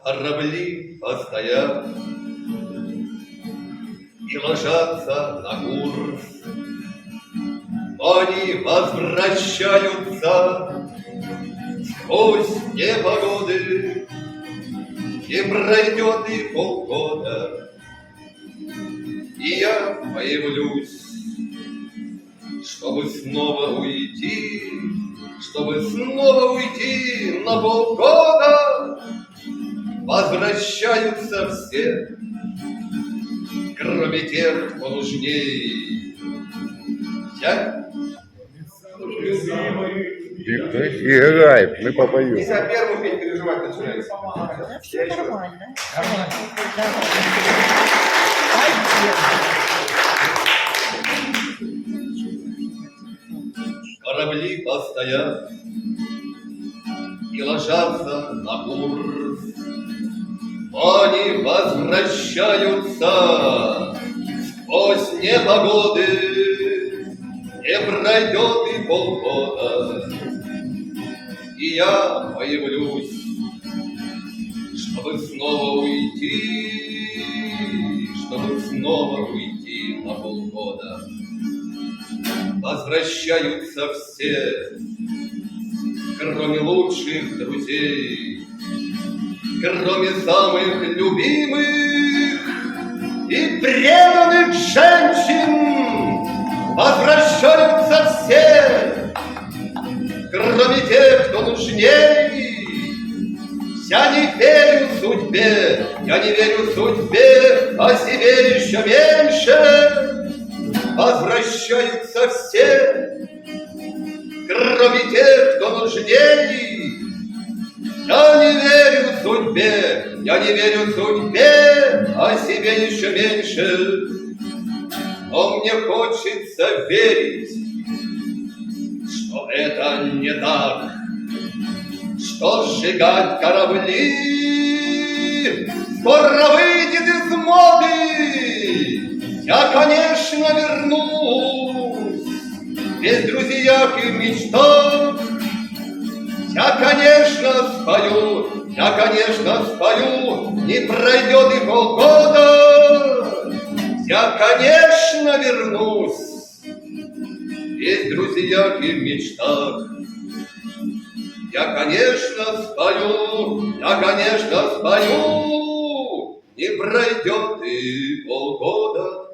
Корабли постоят и ложатся на курс, но они возвращаются сквозь непогоды, и пройдет и полгода, и я появлюсь, чтобы снова уйти на полгода. Возвращаются все, кроме тех, кто нужней. Я Играй, мы попоем. если о первом петь переживать начинается. Да, все нормально. Корабли постоят и ложатся на курс, но они возвращаются сквозь непогоды, не пройдет и полгода, и я появлюсь, чтобы снова уйти на полгода. Возвращаются все, кроме лучших друзей, кроме самых любимых и преданных женщин. Возвращаются все, кроме тех, кто нужней. Я не верю судьбе, а себе еще меньше. Возвращаются все, кроме тех, кто нужней. Я не верю судьбе, а себе еще меньше. Но мне хочется верить, что это не так, что сжигать корабли скоро выйдет из моды. Я, конечно, вернусь, без друзьях и мечтах. Я, конечно, спою, не пройдет и полгода. Я, конечно, вернусь, без друзьях и мечтах. Я, конечно, спою, не пройдет и полгода.